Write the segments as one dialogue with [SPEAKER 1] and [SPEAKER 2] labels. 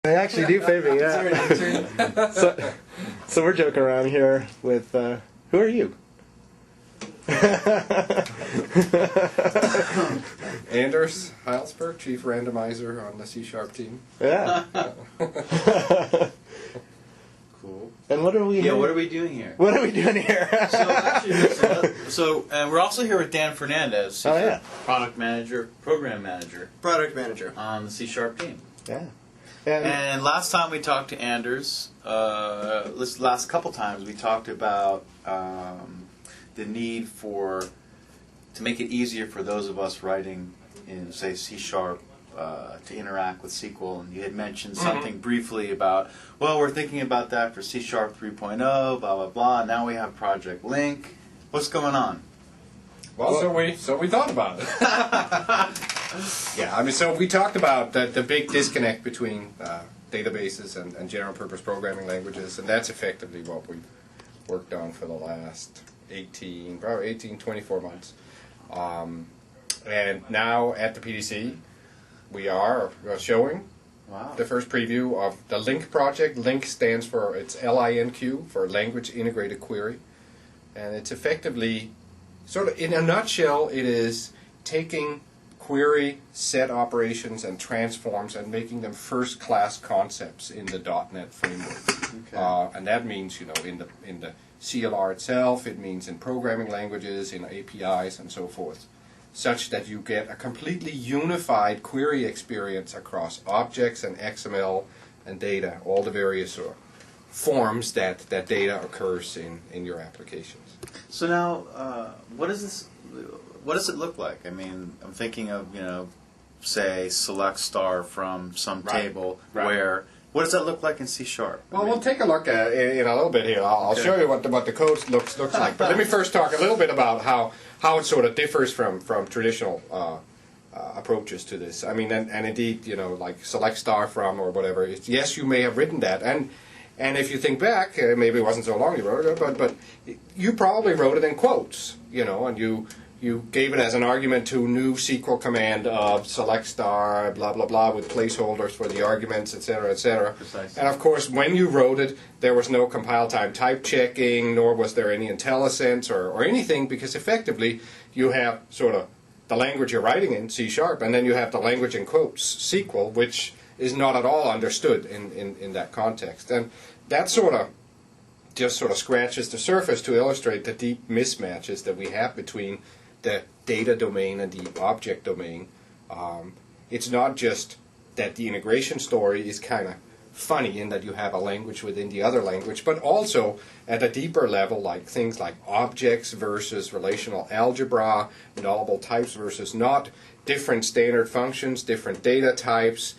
[SPEAKER 1] They actually do pay me, yeah. So we're joking around here with, who are you?
[SPEAKER 2] Anders Hejlsberg, Chief Randomizer on the C# team.
[SPEAKER 1] Yeah.
[SPEAKER 3] Cool.
[SPEAKER 1] And what are we?
[SPEAKER 3] Yeah, what are we doing here?
[SPEAKER 1] What are we doing here?
[SPEAKER 3] And we're also here with Dan Fernandez.
[SPEAKER 1] Oh yeah.
[SPEAKER 3] Product manager, program manager.
[SPEAKER 4] Product manager
[SPEAKER 3] on the C# team.
[SPEAKER 1] Yeah.
[SPEAKER 3] And last time we talked to Anders, last couple times we talked about the need to make it easier for those of us writing in, say, C# to interact with SQL. And you had mentioned something briefly about, well, we're thinking about that for C# 3.0, blah, blah, blah. Now we have Project LINQ. What's going on?
[SPEAKER 2] Well, so we thought about it. Yeah, I mean, so we talked about the big disconnect between databases and general purpose programming languages, and that's effectively what we've worked on for the last 24 months. And now at the PDC, we are showing the first preview of the LINQ project. LINQ stands for, it's LINQ, for Language Integrated Query. And it's effectively, sort of in a nutshell, it is taking query, set operations, and transforms and making them first-class concepts in the .NET framework. Okay. And that means, in the CLR itself, it means in programming languages, in APIs, and so forth, such that you get a completely unified query experience across objects and XML and data, all the various forms that data occurs in your applications.
[SPEAKER 3] So now, what does it look like? I mean, I'm thinking of, say, select star from some table where. What does that look like in C#?
[SPEAKER 2] Well, we'll take a look at it in a little bit here. I'll show you what the code looks like. But let me first talk a little bit about how it sort of differs from traditional approaches to this. I mean, and indeed, like select star from or whatever. Yes, you may have written that, and if you think back, maybe it wasn't so long you wrote it, but you probably wrote it in quotes, and you gave it as an argument to new SQL command of select star, blah, blah, blah, with placeholders for the arguments, et cetera, et cetera.
[SPEAKER 3] Precisely.
[SPEAKER 2] And of course, when you wrote it, there was no compile time type checking, nor was there any IntelliSense or anything, because effectively you have sort of the language you're writing in, C#, and then you have the language in quotes, SQL, which is not at all understood in that context. And that just sort of scratches the surface to illustrate the deep mismatches that we have between the data domain and the object domain. It's not just that the integration story is kind of funny in that you have a language within the other language, but also at a deeper level, like things like objects versus relational algebra, nullable types versus not, different standard functions, different data types.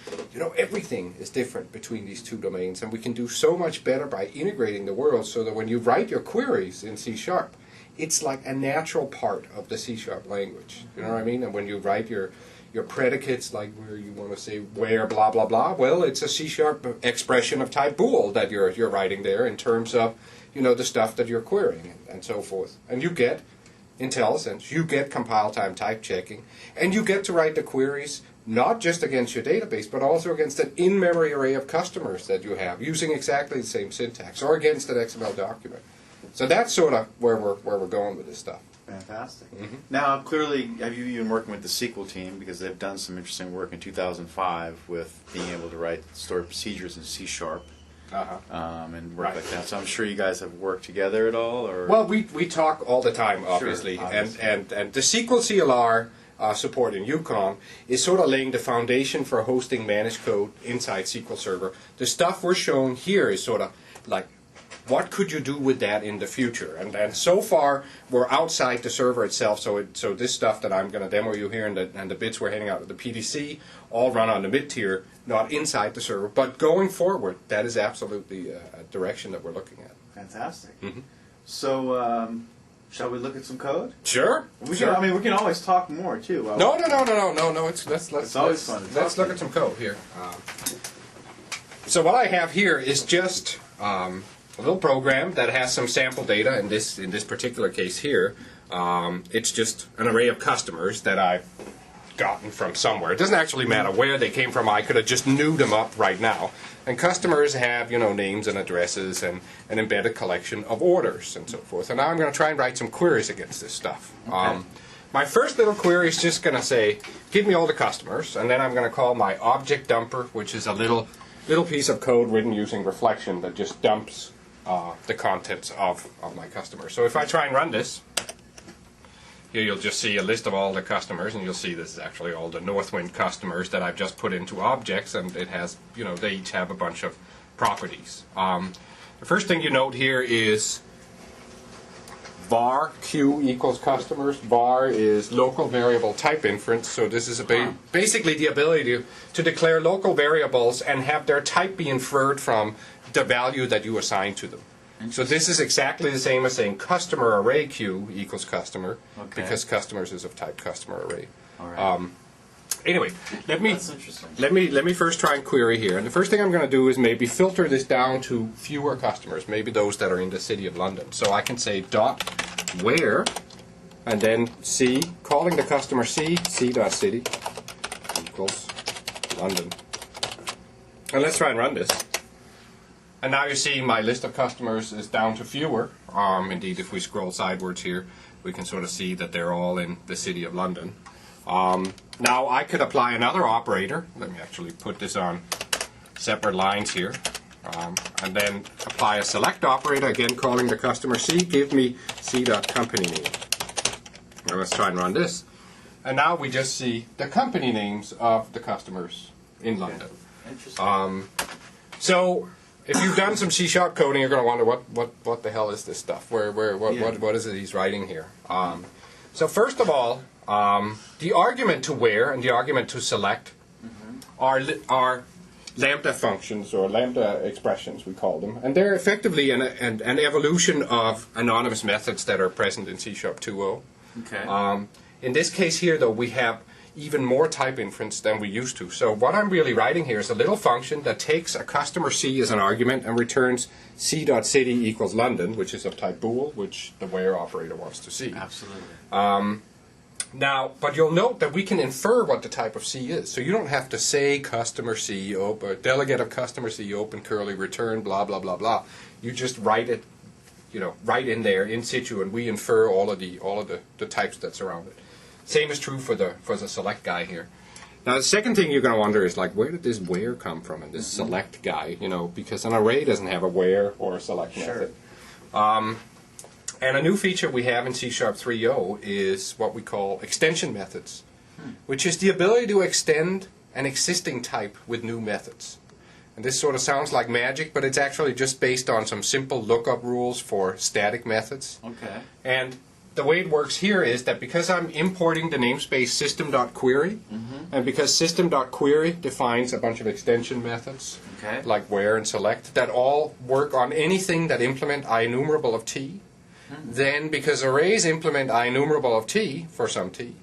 [SPEAKER 2] Everything is different between these two domains, and we can do so much better by integrating the world so that when you write your queries in C#, it's like a natural part of the C# language. You know what I mean? And when you write your predicates, like where you want to say where blah blah blah, well, it's a C# expression of type bool that you're writing there in terms of the stuff that you're querying and so forth. And you get IntelliSense, you get compile time type checking, and you get to write the queries not just against your database, but also against an in-memory array of customers that you have using exactly the same syntax, or against an XML document. So that's sort of where we're going with this stuff.
[SPEAKER 3] Fantastic. Mm-hmm. Now, clearly, have you been working with the SQL team, because they've done some interesting work in 2005 with being able to write stored procedures in C#, and work like that. So I'm sure you guys have worked together at all, or
[SPEAKER 2] well, we talk all the time, obviously,
[SPEAKER 3] sure,
[SPEAKER 2] and the SQL CLR support in Yukon is sort of laying the foundation for hosting managed code inside SQL Server. The stuff we're showing here is sort of like, what could you do with that in the future? And so far, we're outside the server itself, so this stuff that I'm going to demo you here and the bits we're handing out at the PDC all run on the mid-tier, not inside the server. But going forward, that is absolutely a direction that we're looking at.
[SPEAKER 3] Fantastic.
[SPEAKER 2] Mm-hmm.
[SPEAKER 3] So, shall we look at some code?
[SPEAKER 2] Sure.
[SPEAKER 3] We can always talk more, too.
[SPEAKER 2] No. It's
[SPEAKER 3] always fun.
[SPEAKER 2] Let's look at some code here. So what I have here is just a little program that has some sample data. In this particular case here, it's just an array of customers that I've gotten from somewhere. It doesn't actually matter where they came from. I could have just new them up right now. And customers have, names and addresses and an embedded collection of orders and so forth. And now I'm going to try and write some queries against this stuff.
[SPEAKER 3] Okay.
[SPEAKER 2] My first little query is just going to say, give me all the customers, and then I'm going to call my object dumper, which is a little piece of code written using reflection that just dumps the contents of my customers. So if I try and run this, here you'll just see a list of all the customers, and you'll see this is actually all the Northwind customers that I've just put into objects, and it has, they each have a bunch of properties. The first thing you note here is var q equals customers. Var is local variable type inference, so this is basically the ability to declare local variables and have their type be inferred from the value that you assign to them. So this is exactly the same as saying customer array q equals customer, because customers is of type customer array.
[SPEAKER 3] All right.
[SPEAKER 2] Anyway,
[SPEAKER 3] That's interesting.
[SPEAKER 2] let me first try and query here. And the first thing I'm going to do is maybe filter this down to fewer customers, maybe those that are in the City of London. So I can say dot where, and then C, calling the customer c.city equals London. And let's try and run this. And now you see my list of customers is down to fewer. Indeed, if we scroll sidewards here, we can sort of see that they're all in the City of London. Now I could apply another operator. Let me actually put this on separate lines here. And then apply a select operator, again calling the customer C, give me c.company name. Now let's try and run this. And now we just see the company names of the customers in London.
[SPEAKER 3] Interesting.
[SPEAKER 2] So if you've done some C# coding, you're going to wonder what the hell is this stuff? What is it he's writing here? So first of all, the argument to where and the argument to select are lambda functions, or lambda expressions we call them, and they're effectively an evolution of anonymous methods that are present in C# 2.0.
[SPEAKER 3] Okay.
[SPEAKER 2] In this case here, though, we have even more type inference than we used to. So what I'm really writing here is a little function that takes a customer C as an argument and returns c.city equals London, which is of type bool, which the where operator wants to see.
[SPEAKER 3] Absolutely.
[SPEAKER 2] Now, but you'll note that we can infer what the type of C is. So you don't have to say customer C, delegate of customer C, open curly, return, blah, blah, blah, blah. You just write it, right in there, in situ, and we infer all of the types that surround it. Same is true for the select guy here. Now, the second thing you're going to wonder is, where did this where come from in this select guy? Because an array doesn't have a where or a select method. And a new feature we have in C# 3.0 is what we call extension methods, which is the ability to extend an existing type with new methods. And this sort of sounds like magic, but it's actually just based on some simple lookup rules for static methods.
[SPEAKER 3] Okay.
[SPEAKER 2] And the way it works here is that because I'm importing the namespace system.query, and because system.query defines a bunch of extension methods, like where and select, that all work on anything that implement IEnumerable of t, then because arrays implement IEnumerable of t for some t,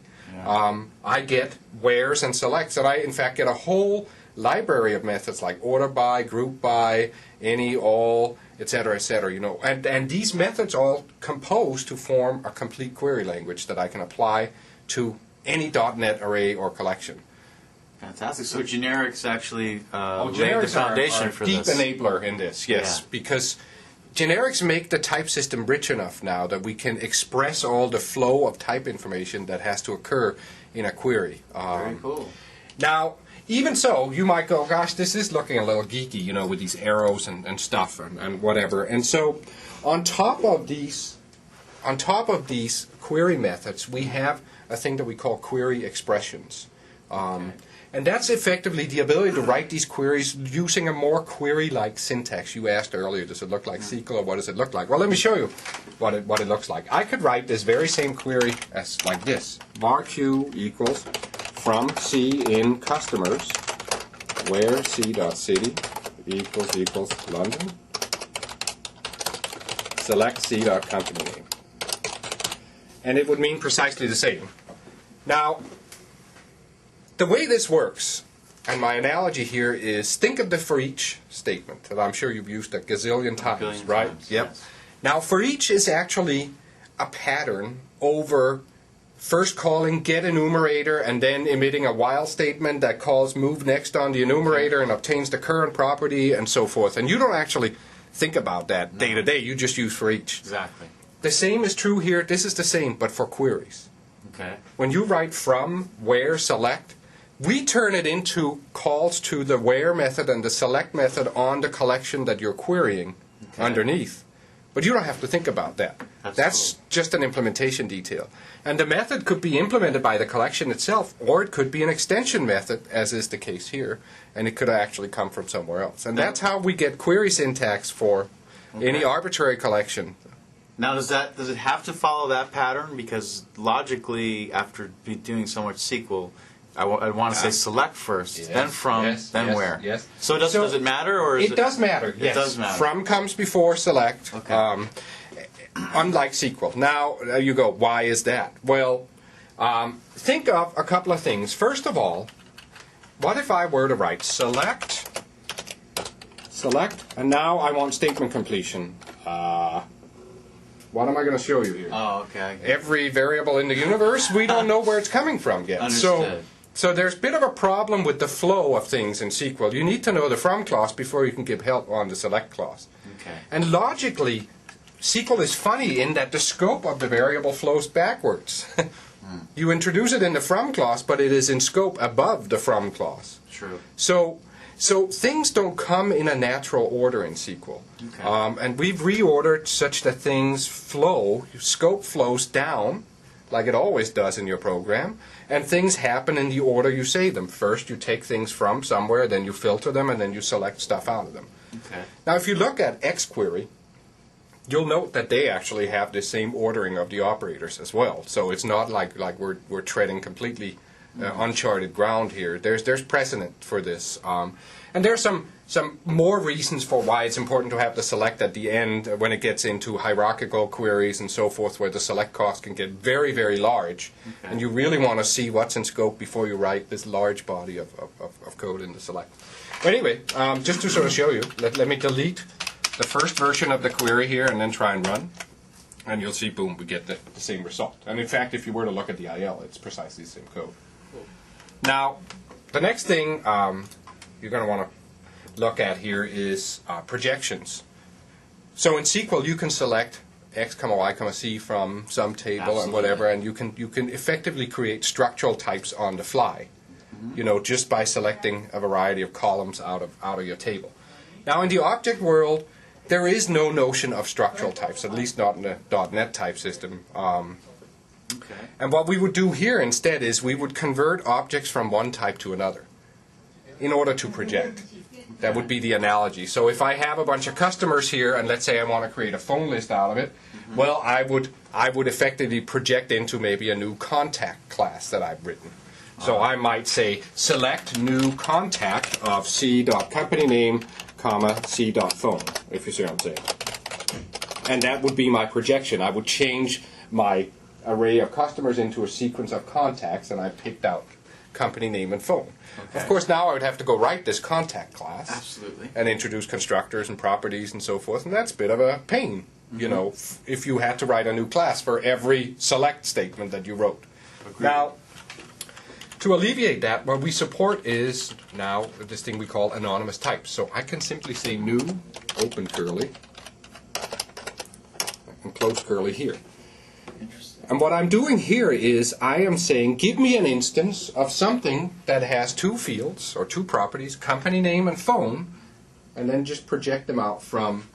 [SPEAKER 2] I get wheres and selects, and I in fact get a whole library of methods like order by, group by, any, all, etc., etc. And these methods all compose to form a complete query language that I can apply to any .NET array or collection.
[SPEAKER 3] Fantastic. So generics actually lay the
[SPEAKER 2] Generics
[SPEAKER 3] foundation
[SPEAKER 2] are
[SPEAKER 3] for
[SPEAKER 2] deep
[SPEAKER 3] this.
[SPEAKER 2] enabler in this, yes, because generics make the type system rich enough now that we can express all the flow of type information that has to occur in a query.
[SPEAKER 3] Very cool.
[SPEAKER 2] Now, even so, you might go, gosh, this is looking a little geeky, with these arrows and stuff and whatever. And so, on top of these query methods, we have a thing that we call query expressions. And that's effectively the ability to write these queries using a more query-like syntax. You asked earlier, does it look like SQL or what does it look like? Well, let me show you what it looks like. I could write this very same query as like this. var q equals from C in customers, where c.city equals London, select c.company name. And it would mean precisely the same. Now, the way this works, and my analogy here is, think of the for each statement that I'm sure you've used a gazillion times, right?
[SPEAKER 3] Times,
[SPEAKER 2] Yep.
[SPEAKER 3] yes.
[SPEAKER 2] Now, for each is actually a pattern over first calling get enumerator and then emitting a while statement that calls move next on the enumerator and obtains the current property and so forth. And you don't actually think about that day to day. You just use for each.
[SPEAKER 3] Exactly.
[SPEAKER 2] The same is true here. This is the same, but for queries.
[SPEAKER 3] Okay.
[SPEAKER 2] When you write from, where, select, we turn it into calls to the where method and the select method on the collection that you're querying underneath. But you don't have to think about that. That's cool. Just an implementation detail. And the method could be implemented by the collection itself, or it could be an extension method, as is the case here, and it could actually come from somewhere else. And that's how we get query syntax for any arbitrary collection.
[SPEAKER 3] Now, does it have to follow that pattern? Because logically, after doing so much SQL, I want to say select first,
[SPEAKER 2] yes,
[SPEAKER 3] then from,
[SPEAKER 2] yes,
[SPEAKER 3] then
[SPEAKER 2] yes,
[SPEAKER 3] where.
[SPEAKER 2] Yes.
[SPEAKER 3] So does it matter, or is
[SPEAKER 2] it does matter? Yes.
[SPEAKER 3] It does matter.
[SPEAKER 2] From comes before select.
[SPEAKER 3] Okay.
[SPEAKER 2] Unlike SQL. Now you go, why is that? Well, think of a couple of things. First of all, what if I were to write select, and now I want statement completion. What am I going to show you here?
[SPEAKER 3] Oh, okay.
[SPEAKER 2] Every variable in the universe, we don't know where it's coming from yet.
[SPEAKER 3] Understood.
[SPEAKER 2] So there's a bit of a problem with the flow of things in SQL. You need to know the from clause before you can give help on the select clause.
[SPEAKER 3] Okay.
[SPEAKER 2] And logically, SQL is funny in that the scope of the variable flows backwards. You introduce it in the from clause, but it is in scope above the from clause.
[SPEAKER 3] True.
[SPEAKER 2] So things don't come in a natural order in SQL.
[SPEAKER 3] Okay.
[SPEAKER 2] And we've reordered such that things flow, scope flows down, like it always does in your program, and things happen in the order you say them. First you take things from somewhere, then you filter them, and then you select stuff out of them.
[SPEAKER 3] Okay.
[SPEAKER 2] Now if you look at xquery, you'll note that they actually have the same ordering of the operators as well. So it's not like we're treading completely uncharted ground here. There's precedent for this, and there's some more reasons for why it's important to have the select at the end when it gets into hierarchical queries and so forth, where the select cost can get very, very large, and you really want to see what's in scope before you write this large body of code in the select. But anyway, just to sort of show you, let me delete the first version of the query here and then try and run. And you'll see, boom, we get the same result. And in fact, if you were to look at the IL, it's precisely the same code. Now, the next thing you're going to want to look at here is projections. So in SQL, you can select x, y, c from some table and whatever, and you can effectively create structural types on the fly. You know, just by selecting a variety of columns out of your table. Now, in the object world, there is no notion of structural types, at least not in the .NET type system. And what we would do here instead is we would convert objects from one type to another in order to project. That would be the analogy. So if I have a bunch of customers here, and let's say I want to create a phone list out of it, well, I would effectively project into maybe a new contact class that I've written. So I might say select new contact of c.companyname, c.phone, if you see what I'm saying. And that would be my projection. I would change my array of customers into a sequence of contacts, and I picked out company name and phone. Okay. Of course, now I would have to go write this contact class.
[SPEAKER 3] Absolutely.
[SPEAKER 2] And introduce constructors and properties and so forth, and that's a bit of a pain, you know, if you had to write a new class for every select statement that you wrote.
[SPEAKER 3] Agreed.
[SPEAKER 2] Now, to alleviate that, what we support is now this thing we call anonymous types. So I can simply say new, open curly, and close curly here. And what I'm doing here is I am saying, give me an instance of something that has two fields, or two properties, company name and phone, and then just project them out from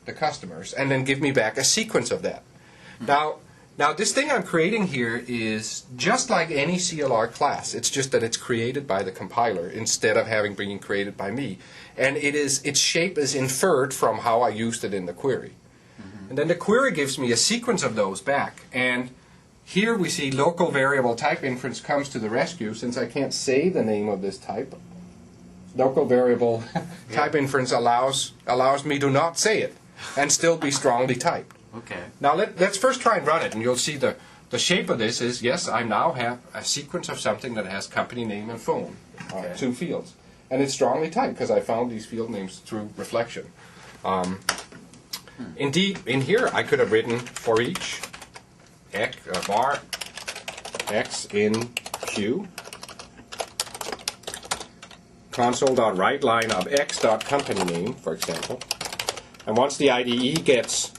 [SPEAKER 2] the customers, and then give me back a sequence of that. Now this thing I'm creating here is just like any CLR class. It's just that it's created by the compiler instead of having been created by me. And its shape is inferred from how I used it in the query. And then the query gives me a sequence of those back. And here we see local variable type inference comes to the rescue. Since I can't say the name of this type, local variable type inference allows me to not say it and still be strongly typed.
[SPEAKER 3] Okay.
[SPEAKER 2] Now let's first try and run it, and you'll see the shape of this is, yes, I now have a sequence of something that has company name and phone, two fields. And it's strongly typed because I found these field names through reflection. Indeed, in here I could have written for each var x in q, console.writeLine of x.company name, for example. And once the IDE gets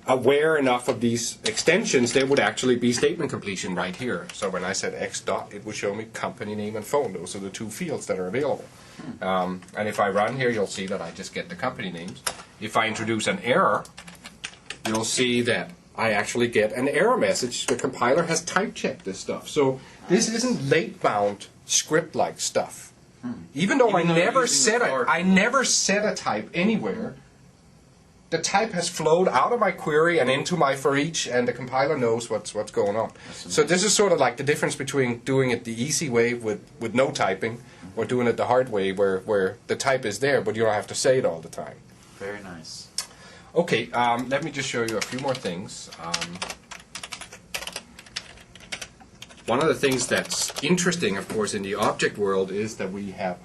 [SPEAKER 2] aware enough of these extensions, there would actually be statement completion right here. So when I said x dot, it would show me company name and phone. Those are the two fields that are available. And if I run here, you'll see that I just get the company names. If I introduce an error, you'll see that I actually get an error message. The compiler has type checked this stuff. So this isn't late-bound script-like stuff. Even though I never set a type anywhere, the type has flowed out of my query and into my for each, and the compiler knows what's going on. So this is sort of like the difference between doing it the easy way with no typing, or doing it the hard way where the type is there, but you don't have to say it all the time.
[SPEAKER 3] Very nice.
[SPEAKER 2] Okay, let me just show you a few more things. One of the things that's interesting, of course, in the object world is that we have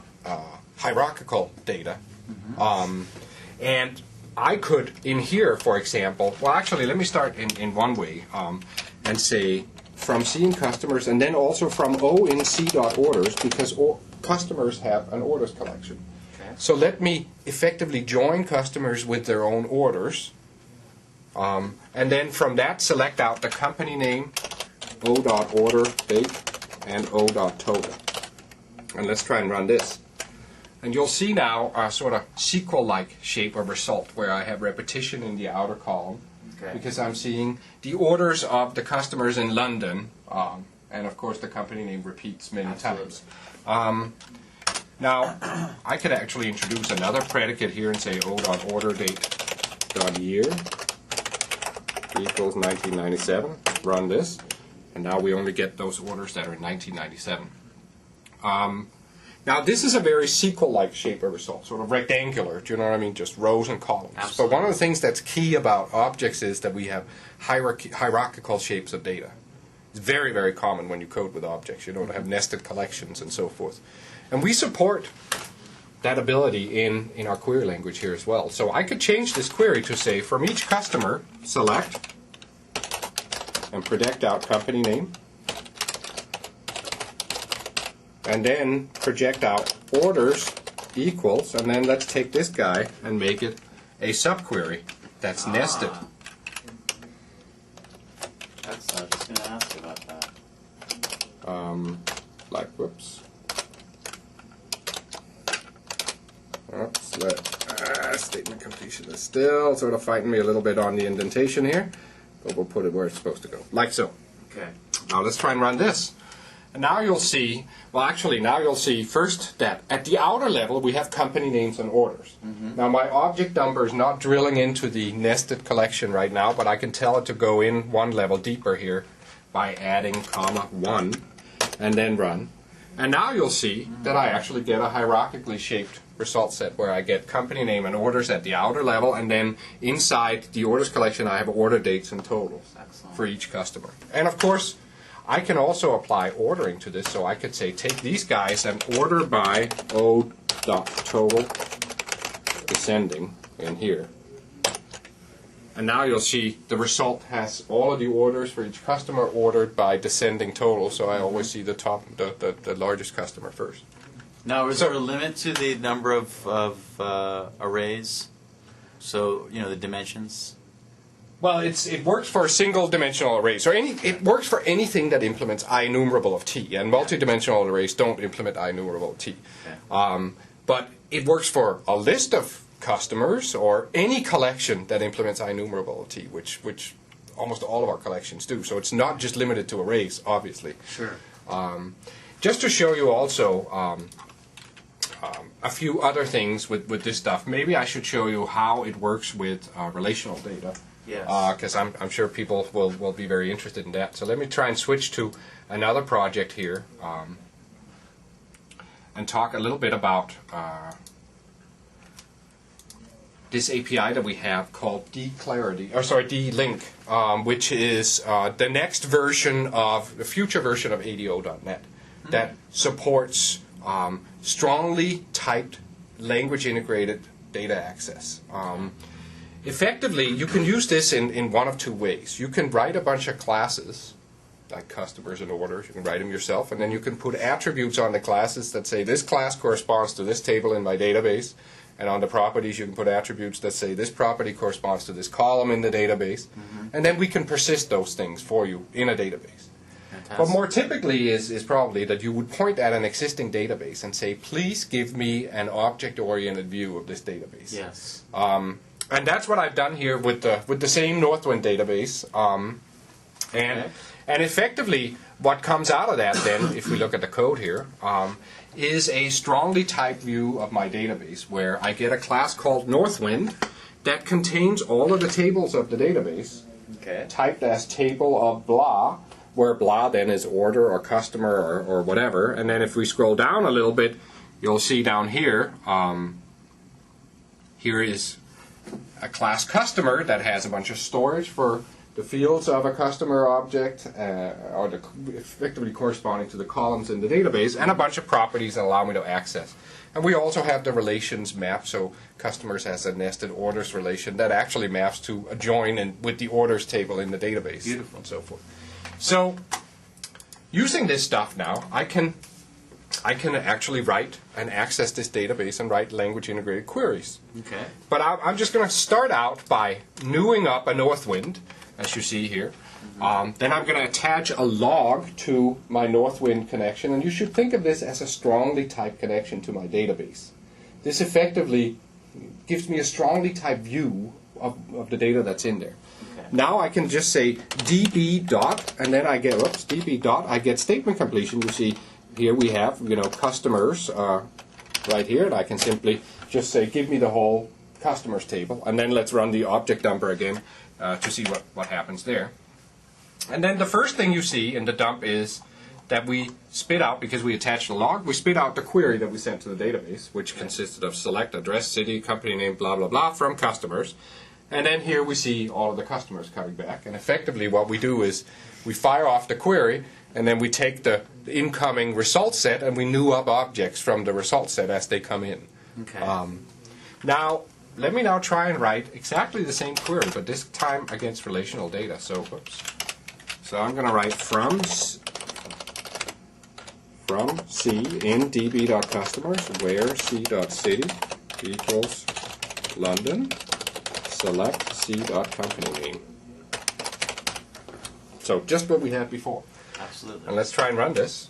[SPEAKER 2] hierarchical data. And I could, in here, for example, well, actually, let me start in one way and say from C in customers, and then also from O in C.orders, because customers have an orders collection. Okay. So let me effectively join customers with their own orders, and then from that select out the company name, O.order date, and O.total. And let's try and run this. And you'll see now a sort of SQL-like shape of result where I have repetition in the outer column, because I'm seeing the orders of the customers in London, and of course the company name repeats many times. Now, I could actually introduce another predicate here and say O.orderDate.year equals 1997. Run this, and now we only get those orders that are in 1997. Now, this is a very SQL-like shape of result, sort of rectangular, do you know what I mean? Just rows and columns.
[SPEAKER 3] Absolutely.
[SPEAKER 2] But one of the things that's key about objects is that we have hierarchical shapes of data. It's very, very common when you code with objects, you know, to have nested collections and so forth. And we support that ability in our query language here as well. So I could change this query to say, from each customer, select and project out company name, and then project out orders equals, and then let's take this guy and make it a subquery that's nested.
[SPEAKER 3] That's, I was just going to ask you about that.
[SPEAKER 2] Whoops. Statement completion is still sort of fighting me a little bit on the indentation here, but we'll put it where it's supposed to go, like so.
[SPEAKER 3] Okay.
[SPEAKER 2] Now let's try and run this. And now you'll see, now you'll see first that at the outer level we have company names and orders. Now my object number is not drilling into the nested collection right now, but I can tell it to go in one level deeper here by adding comma 1 and then run. And now you'll see that I actually get a hierarchically shaped result set where I get company name and orders at the outer level, and then inside the orders collection I have order dates and totals for each customer. And of course, I can also apply ordering to this, so I could say take these guys and order by O.total descending in here. And now you'll see the result has all of the orders for each customer ordered by descending total, so I always see the top, the largest customer first.
[SPEAKER 3] Now, is there a limit to the number of arrays? So, you know, the dimensions?
[SPEAKER 2] Well, it works for a single-dimensional array. So it works for anything that implements IEnumerable of t, and multi-dimensional arrays don't implement IEnumerable of t. Okay. But it works for a list of customers or any collection that implements IEnumerable of t, which almost all of our collections do. So it's not just limited to arrays, obviously.
[SPEAKER 3] Sure.
[SPEAKER 2] Just to show you also a few other things with this stuff, maybe I should show you how it works with relational data.
[SPEAKER 3] Yes.
[SPEAKER 2] Because I'm sure people will be very interested in that. So let me try and switch to another project here and talk a little bit about this API that we have called DLINQ, which is the next version of the future version of ADO.NET that supports strongly typed language integrated data access. Effectively, you can use this in one of two ways. You can write a bunch of classes like customers and orders. You can write them yourself, and then you can put attributes on the classes that say this class corresponds to this table in my database, and on the properties you can put attributes that say this property corresponds to this column in the database, and then we can persist those things for you in a database.
[SPEAKER 3] Fantastic.
[SPEAKER 2] But more typically is probably that you would point at an existing database and say, please give me an object-oriented view of this database.
[SPEAKER 3] Yes.
[SPEAKER 2] And that's what I've done here with the same Northwind database. And effectively, what comes out of that then, if we look at the code here, is a strongly typed view of my database where I get a class called Northwind that contains all of the tables of the database, typed as table of blah, where blah then is order or customer or whatever. And then if we scroll down a little bit, you'll see down here, here is a class customer that has a bunch of storage for the fields of a customer object, or effectively corresponding to the columns in the database, and a bunch of properties that allow me to access. And we also have the relations map, so customers has a nested orders relation that actually maps to a join with the orders table in the database.
[SPEAKER 3] Beautiful.
[SPEAKER 2] And so forth. So using this stuff now, I can actually write and access this database and write language integrated queries.
[SPEAKER 3] Okay.
[SPEAKER 2] But I'm just going to start out by newing up a Northwind, as you see here. Then I'm going to attach a log to my Northwind connection, and you should think of this as a strongly typed connection to my database. This effectively gives me a strongly typed view of the data that's in there.
[SPEAKER 3] Okay.
[SPEAKER 2] Now I can just say db dot, and then I get db dot. I get statement completion. You see here we have customers right here, and I can simply just say give me the whole customers table, and then let's run the object dumper again to see what happens there. And then the first thing you see in the dump is that we spit out, because we attached a log, we spit out the query that we sent to the database, which consisted of select address, city, company name, blah, blah, blah, from customers. And then here we see all of the customers coming back. And effectively what we do is we fire off the query, and then we take the incoming result set and we new up objects from the result set as they come in.
[SPEAKER 3] Okay.
[SPEAKER 2] Now, let me now try and write exactly the same query, but this time against relational data. So, whoops. So I'm going to write from C in db.customers where c.city equals London, select c.company name. So just what we had before.
[SPEAKER 3] Absolutely.
[SPEAKER 2] And let's try and run this.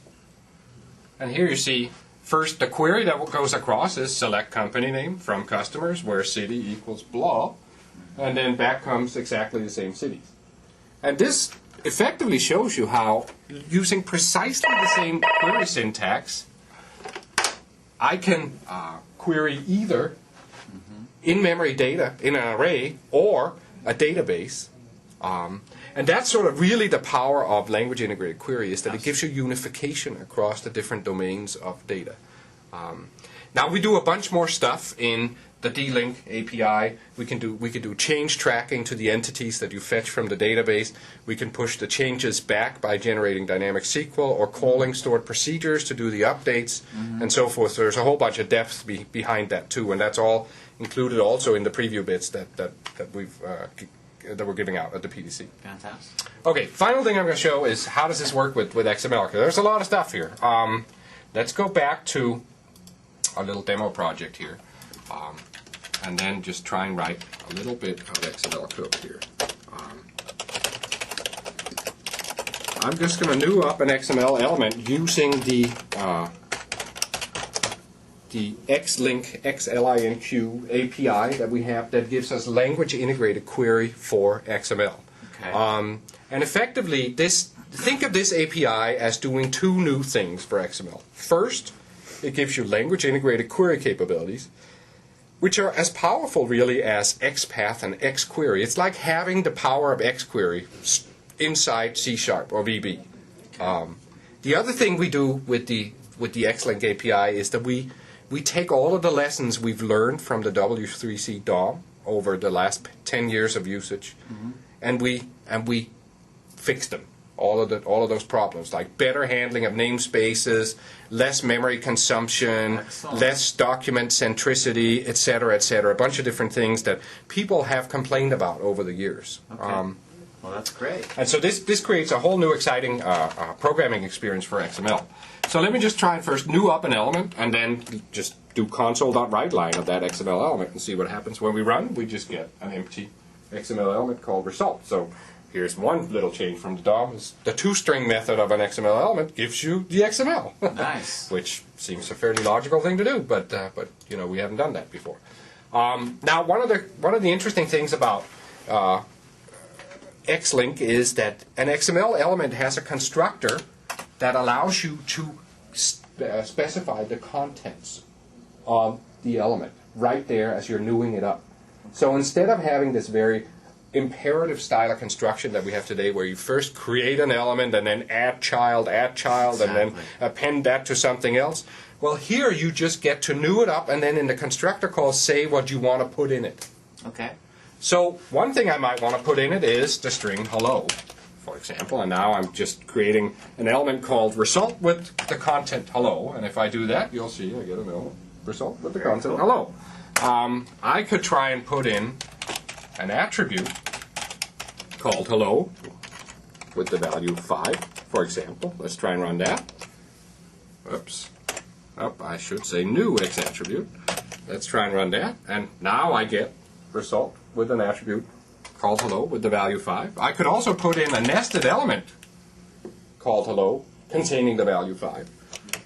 [SPEAKER 2] And here you see, first the query that goes across is select company name from customers where city equals blah, and then back comes exactly the same cities. And this effectively shows you how, using precisely the same query syntax, I can query either in-memory data in an array or a database. And that's sort of really the power of language integrated query, is that it gives you unification across the different domains of data. Now we do a bunch more stuff in the D-LINQ API. We can do change tracking to the entities that you fetch from the database. We can push the changes back by generating dynamic SQL or calling stored procedures to do the updates and so forth. So there's a whole bunch of depth behind that too, and that's all included also in the preview bits that we're giving out at the PDC.
[SPEAKER 3] Fantastic.
[SPEAKER 2] Okay, final thing I'm going to show is how does this work with XML, because there's a lot of stuff here. Let's go back to our little demo project here, and then just try and write a little bit of XML code here. I'm just going to new up an XML element using the LINQ API that we have that gives us language integrated query for XML.
[SPEAKER 3] Okay.
[SPEAKER 2] And effectively, think of this API as doing two new things for XML. First, it gives you language integrated query capabilities, which are as powerful really as XPath and XQuery. It's like having the power of XQuery inside C# or VB. The other thing we do with the XLINQ API is that we take all of the lessons we've learned from the W3C DOM over the last 10 years of usage, and we fix them. All of those problems, like better handling of namespaces, less memory consumption,
[SPEAKER 3] Excellent.
[SPEAKER 2] less document centricity, etc., etc. A bunch of different things that people have complained about over the years.
[SPEAKER 3] Okay. Well, that's great.
[SPEAKER 2] And so this creates a whole new exciting programming experience for XML. So let me just try and first new up an element and then just do console.writeLine of that XML element and see what happens. When we run, we just get an empty XML element called result. So here's one little change from the DOM. Is the toString method of an XML element gives you the XML.
[SPEAKER 3] Nice.
[SPEAKER 2] Which seems a fairly logical thing to do, but you know, we haven't done that before. Now, one of the interesting things about XLINQ is that an XML element has a constructor that allows you to specify the contents of the element right there as you're newing it up. So instead of having this very imperative style of construction that we have today, where you first create an element and then add child,
[SPEAKER 3] Exactly.
[SPEAKER 2] and then append that to something else, well, here you just get to new it up and then in the constructor call say what you want to put in it.
[SPEAKER 3] Okay.
[SPEAKER 2] So one thing I might want to put in it is the string hello, for example, and now I'm just creating an element called result with the content hello, and if I do that, you'll see I get an element result with the content hello. I could try and put in an attribute called hello with the value 5, for example. Let's try and run that. Oops. Oh, I should say new X attribute. Let's try and run that, and now I get result with an attribute called hello with the value 5. I could also put in a nested element called hello containing the value 5.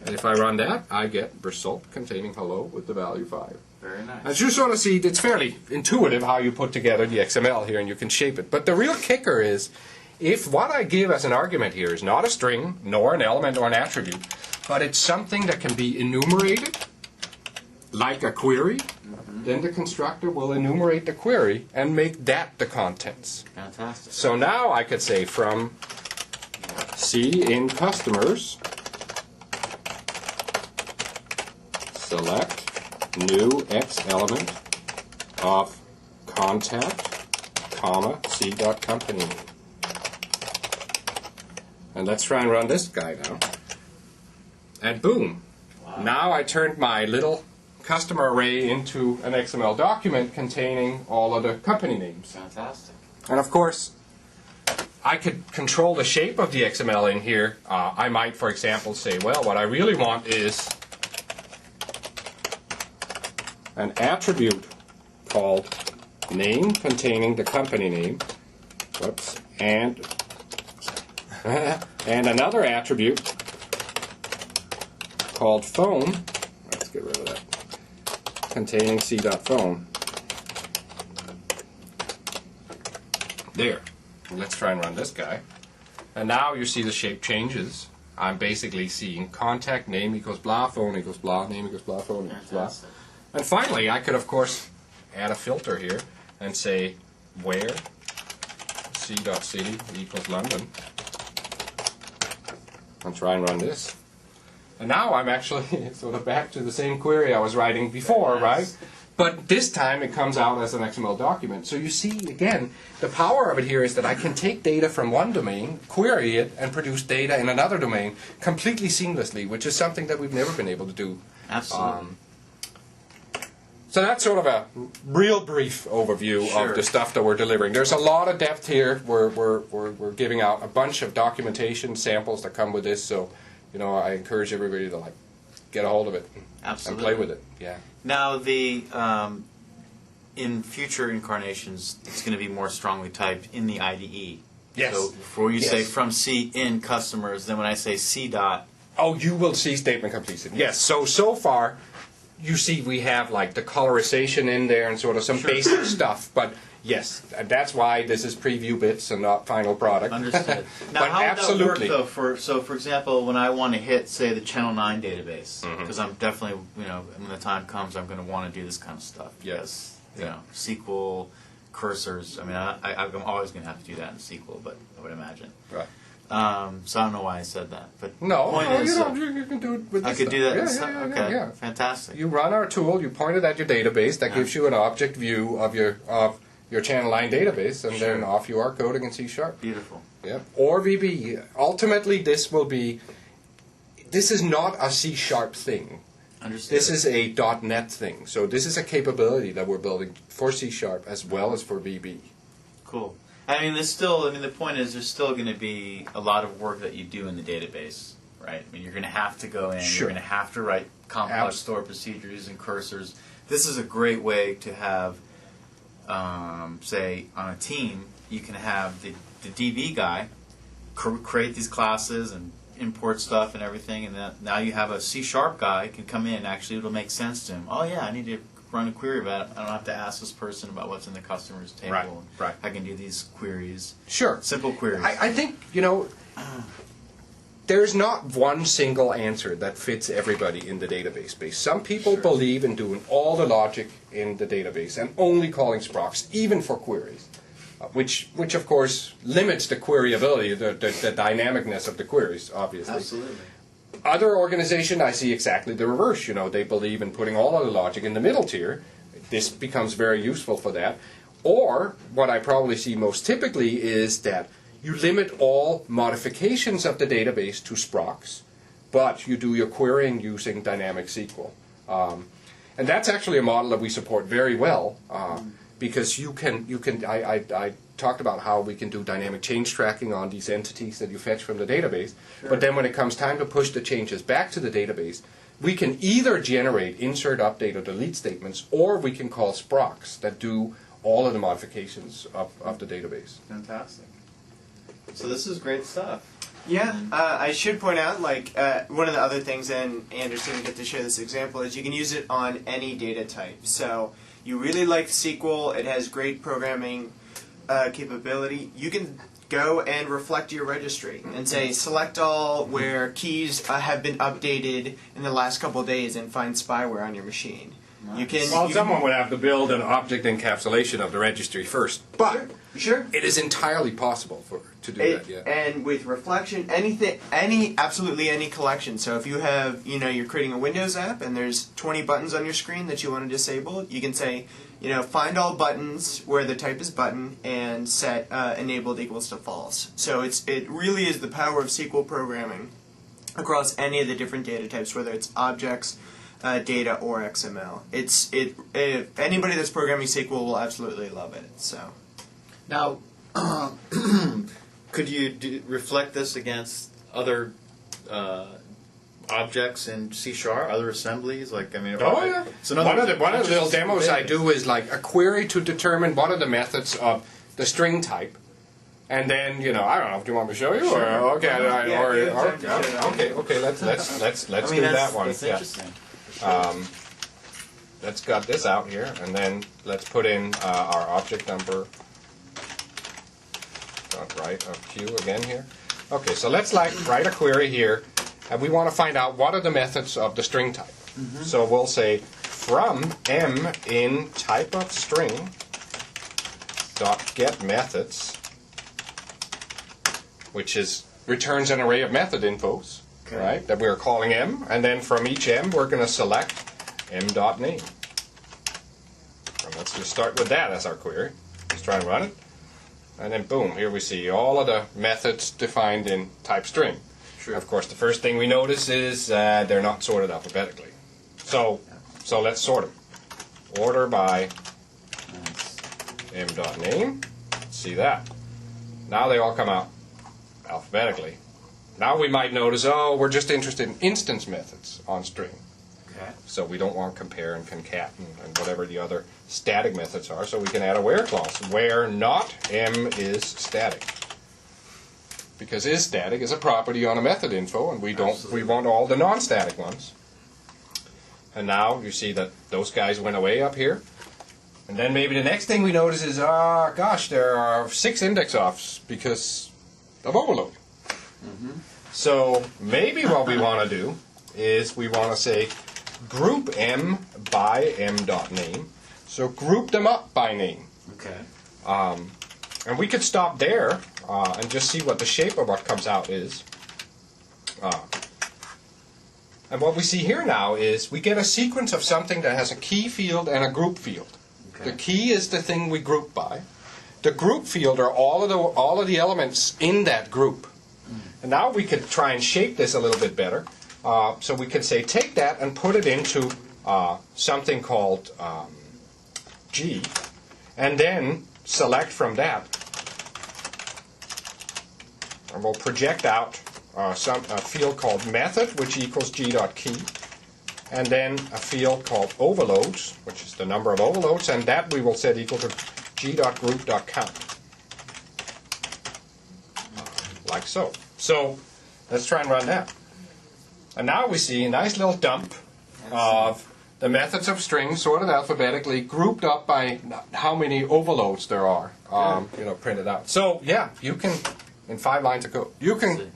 [SPEAKER 2] And if I run that, I get result containing hello with the value 5.
[SPEAKER 3] Very nice.
[SPEAKER 2] As you sort of see, it's fairly intuitive how you put together the XML here and you can shape it. But the real kicker is, if what I give as an argument here is not a string, nor an element or an attribute, but it's something that can be enumerated, like a query, then the constructor will enumerate the query and make that the contents.
[SPEAKER 3] Fantastic.
[SPEAKER 2] So now I could say from C in customers, select new X element of contact, comma, C.company. And let's try and run this guy now. And boom. Wow. Now I turned my little customer array into an XML document containing all of the company names.
[SPEAKER 3] Fantastic.
[SPEAKER 2] And of course, I could control the shape of the XML in here. I might, for example, say, well, what I really want is an attribute called name containing the company name. Whoops. And another attribute called phone. Let's get rid of that. Containing C.phone. There. Let's try and run this guy. And now you see the shape changes. I'm basically seeing contact name equals blah, phone equals blah, name equals blah, phone equals blah. And finally, I could, of course, add a filter here and say where C.city equals London. And try and run this. And now I'm actually sort of back to the same query I was writing before, right? But this time it comes out as an XML document. So you see, again, the power of it here is that I can take data from one domain, query it, and produce data in another domain completely seamlessly, which is something that we've never been able to do.
[SPEAKER 3] Absolutely.
[SPEAKER 2] So that's sort of a real brief overview of the stuff that we're delivering. There's a lot of depth here. We're giving out a bunch of documentation samples that come with this. So, you know, I encourage everybody to get a hold of it and play with it. Yeah.
[SPEAKER 3] Now, the in future incarnations, it's going to be more strongly typed in the IDE.
[SPEAKER 2] Yes.
[SPEAKER 3] So before you say from C in customers, then when I say C dot.
[SPEAKER 2] Oh, you will see statement completion. Yes. So far, you see we have like the colorization in there and sort of some basic stuff, but yes, and that's why this is preview bits and not final product.
[SPEAKER 3] Understood. Now,
[SPEAKER 2] but
[SPEAKER 3] how
[SPEAKER 2] absolutely.
[SPEAKER 3] would that work, though? For example, when I want to hit, say, the Channel 9 database, because I'm definitely, when the time comes, I'm going to want to do this kind of stuff.
[SPEAKER 2] Yes.
[SPEAKER 3] SQL, cursors. I mean, I'm always going to have to do that in SQL, but I would imagine.
[SPEAKER 2] Right.
[SPEAKER 3] So I don't know why I said that, but
[SPEAKER 2] No,
[SPEAKER 3] is,
[SPEAKER 2] you can do it with this
[SPEAKER 3] I could
[SPEAKER 2] stuff.
[SPEAKER 3] do that.
[SPEAKER 2] Yeah,
[SPEAKER 3] Okay, fantastic.
[SPEAKER 2] You run our tool, you point it at your database, that gives you an object view of your channel line database, and then off you are coding in C#.
[SPEAKER 3] Beautiful.
[SPEAKER 2] Yep. Or VB. Ultimately, this is not a C# thing.
[SPEAKER 3] Understood.
[SPEAKER 2] This is a .NET thing. So this is a capability that we're building for C# as well as for VB.
[SPEAKER 3] Cool. I mean, the point is there's still going to be a lot of work that you do in the database, right? I mean, you're going to have to go in,
[SPEAKER 2] Sure.
[SPEAKER 3] you're going to have to write complex store procedures and cursors. This is a great way to have, say, on a team, you can have the DB guy create these classes and import stuff and everything, and then now you have a C# guy can come in. Actually, it'll make sense to him. Oh yeah, I need to run a query about it. I don't have to ask this person about what's in the customer's table.
[SPEAKER 2] Right, right.
[SPEAKER 3] I can do these queries.
[SPEAKER 2] Sure.
[SPEAKER 3] Simple queries.
[SPEAKER 2] I think, there's not one single answer that fits everybody in the database space. Some people believe in doing all the logic in the database and only calling sprocs, even for queries, which of course limits the queryability, the dynamicness of the queries, obviously.
[SPEAKER 3] Absolutely.
[SPEAKER 2] Other organizations, I see exactly the reverse. They believe in putting all of the logic in the middle tier. This becomes very useful for that. Or, what I probably see most typically is that you limit all modifications of the database to sprocs, but you do your querying using dynamic SQL. And that's actually a model that we support very well, because I talked about how we can do dynamic change tracking on these entities that you fetch from the database, but then when it comes time to push the changes back to the database, we can either generate insert, update, or delete statements, or we can call sprocs that do all of the modifications of the database.
[SPEAKER 3] Fantastic. So this is great stuff.
[SPEAKER 4] Yeah, I should point out, one of the other things, and Anders didn't get to share this example, is you can use it on any data type. So you really like SQL, it has great programming capability. You can go and reflect your registry and say select all where keys have been updated in the last couple of days and find spyware on your machine.
[SPEAKER 2] Well, someone would have to build an object encapsulation of the registry first, but
[SPEAKER 4] Sure.
[SPEAKER 2] it is entirely possible to do that. Yeah.
[SPEAKER 4] And with reflection, absolutely any collection. So if you have, you're creating a Windows app and there's 20 buttons on your screen that you want to disable, you can say, find all buttons where the type is button and set enabled equals to false. So it really is the power of SQL programming across any of the different data types, whether it's objects, data, or XML. If anybody that's programming SQL will absolutely love it. So.
[SPEAKER 3] Now, could you reflect this against other objects in C#, other assemblies?
[SPEAKER 2] Oh yeah. So one of the little demos I do is like a query to determine what are the methods of the string type, and then I don't know if you want me to show you or okay, okay. Let's do that one.
[SPEAKER 3] That's interesting.
[SPEAKER 2] Let's got this out here, and then let's put in our object number. Right of Q again here. Okay, so let's write a query here, and we want to find out what are the methods of the string type. So we'll say from M in type of string dot get methods, which returns an array of method infos, right? That we're calling M, and then from each M we're going to select M dot name. And let's just start with that as our query. Let's try and run it. And then boom, here we see all of the methods defined in type string. Sure. Of course, the first thing we notice is they're not sorted alphabetically. So let's sort them. Order by m.name. See that. Now they all come out alphabetically. Now we might notice, we're just interested in instance methods on string. Okay. So we don't want compare and concat and whatever the other static methods are, so we can add a where clause. Where not M is static. Because is static is a property on a method info, and we want all the non-static ones. And now you see that those guys went away up here. And then maybe the next thing we notice is, gosh, there are 6 index offs because of overload. So maybe what we want to do is we want to say group M by M.name. So group them up by name.
[SPEAKER 3] Okay.
[SPEAKER 2] And we could stop there and just see what the shape of what comes out is. And what we see here now is we get a sequence of something that has a key field and a group field. Okay. The key is the thing we group by. The group field are all of the elements in that group. And now we could try and shape this a little bit better. So we could say take that and put it into something called G, and then select from that and we'll project out a field called method, which equals g.key, and then a field called overloads, which is the number of overloads, and that we will set equal to g.group.count. Like so. So let's try and run that. And now we see a nice little dump of the methods of strings sorted alphabetically, grouped up by how many overloads there are, printed out. So yeah, you can, in 5 lines of code, you can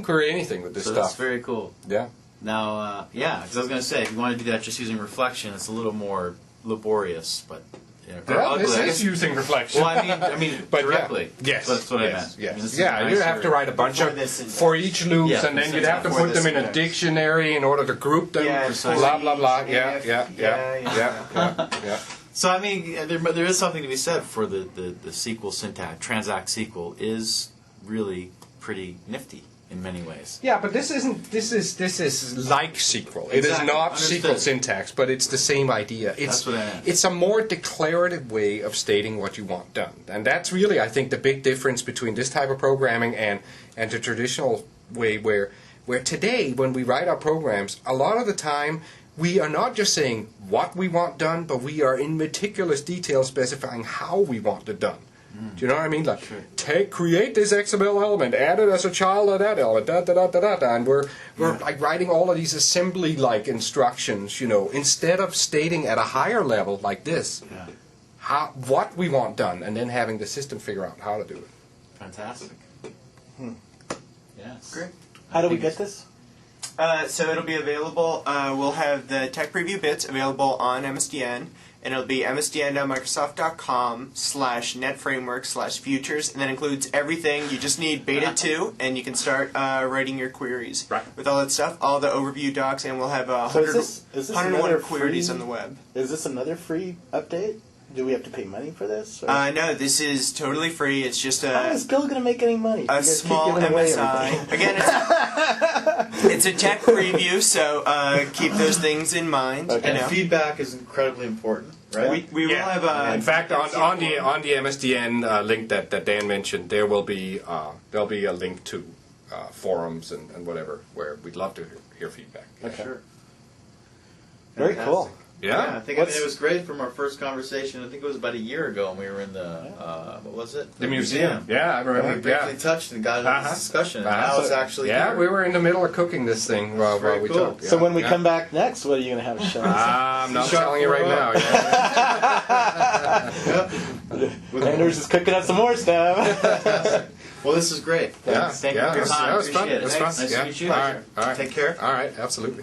[SPEAKER 2] query anything with this stuff.
[SPEAKER 3] That's very cool.
[SPEAKER 2] Yeah.
[SPEAKER 3] Now, because I was going to say, if you want to do that just using reflection, it's a little more laborious, but
[SPEAKER 2] Well, this is using reflection.
[SPEAKER 3] Well, I mean,
[SPEAKER 2] but
[SPEAKER 3] directly.
[SPEAKER 2] Yeah. Yes.
[SPEAKER 3] That's what I meant.
[SPEAKER 2] Yes.
[SPEAKER 3] I mean, this is
[SPEAKER 2] Yeah,
[SPEAKER 3] a
[SPEAKER 2] you
[SPEAKER 3] nicer-
[SPEAKER 2] have to write a bunch of for each loop,
[SPEAKER 3] Yeah,
[SPEAKER 2] and then
[SPEAKER 3] this
[SPEAKER 2] you'd
[SPEAKER 3] is
[SPEAKER 2] have to
[SPEAKER 4] before
[SPEAKER 2] put them in a
[SPEAKER 4] syntax.
[SPEAKER 2] dictionary in order to group them.
[SPEAKER 4] Yeah,
[SPEAKER 2] Blah blah blah. Yeah.
[SPEAKER 3] So I mean, there is something to be said for the SQL syntax. Transact SQL is really pretty nifty in many ways.
[SPEAKER 2] Yeah, but this isn't. This is like SQL. It is
[SPEAKER 3] Exactly.
[SPEAKER 2] not
[SPEAKER 3] Understood.
[SPEAKER 2] SQL syntax, but it's the same idea. It's
[SPEAKER 3] That's what I meant.
[SPEAKER 2] it's a more declarative way of stating what you want done, and that's really, I think, the big difference between this type of programming and the traditional way where today when we write our programs, a lot of the time we are not just saying what we want done, but we are in meticulous detail specifying how we want it done. Do you know what I mean? Like, create this XML element, add it as a child of that element, and we're like writing all of these assembly-like instructions, instead of stating at a higher level like this, what we want done, and then having the system figure out how to do it.
[SPEAKER 3] Fantastic. Yes.
[SPEAKER 4] Great.
[SPEAKER 1] How do we get this?
[SPEAKER 4] So it'll be available. We'll have the tech preview bits available on MSDN, and it'll be msdn.microsoft.com/netframework/futures, and that includes everything. You just need beta 2, and you can start writing your queries with all that stuff, all the overview docs, and we'll have
[SPEAKER 1] So is this
[SPEAKER 4] 101
[SPEAKER 1] another
[SPEAKER 4] queries
[SPEAKER 1] free-
[SPEAKER 4] on the web.
[SPEAKER 1] Is this another free update? Do we have to pay money for this? Or?
[SPEAKER 4] No, this is totally free. It's just
[SPEAKER 1] How is Bill going to make any money? You
[SPEAKER 4] a
[SPEAKER 1] guys keep
[SPEAKER 4] small
[SPEAKER 1] giving away
[SPEAKER 4] MSI.
[SPEAKER 1] everything.
[SPEAKER 4] Again, it's a tech preview, so keep those things in mind.
[SPEAKER 1] Okay.
[SPEAKER 3] And feedback is incredibly important, right?
[SPEAKER 4] We will have
[SPEAKER 2] In fact, on the MSDN link that Dan mentioned, there'll be a link to forums and whatever, where we'd love to hear feedback.
[SPEAKER 1] Okay.
[SPEAKER 3] Sure.
[SPEAKER 1] Very
[SPEAKER 3] Fantastic.
[SPEAKER 1] cool.
[SPEAKER 3] Yeah, I think it was great from our first conversation. I think it was about a year ago, and we were in the what was it?
[SPEAKER 2] The museum. Yeah, I
[SPEAKER 3] We
[SPEAKER 2] remember.
[SPEAKER 3] briefly touched and got into this discussion. And now
[SPEAKER 2] So-
[SPEAKER 3] it's actually
[SPEAKER 2] yeah,
[SPEAKER 3] here.
[SPEAKER 2] we were in the middle of cooking this thing while
[SPEAKER 3] very
[SPEAKER 2] we
[SPEAKER 3] cool.
[SPEAKER 2] talked.
[SPEAKER 1] So when we come back next, what are you going to have to show us?
[SPEAKER 2] I'm not
[SPEAKER 3] Shut
[SPEAKER 2] telling you right
[SPEAKER 3] up.
[SPEAKER 2] now. Yeah.
[SPEAKER 1] Anders is cooking up some more stuff.
[SPEAKER 3] Well, this is great.
[SPEAKER 2] Yeah,
[SPEAKER 3] Thank
[SPEAKER 2] yeah,
[SPEAKER 3] you for your time.
[SPEAKER 2] that was fun.
[SPEAKER 3] Appreciate
[SPEAKER 2] It was
[SPEAKER 3] it.
[SPEAKER 2] fun.
[SPEAKER 3] Nice
[SPEAKER 2] Yeah.
[SPEAKER 3] to meet you.
[SPEAKER 2] All right, all right.
[SPEAKER 3] Take care.
[SPEAKER 2] All right, absolutely.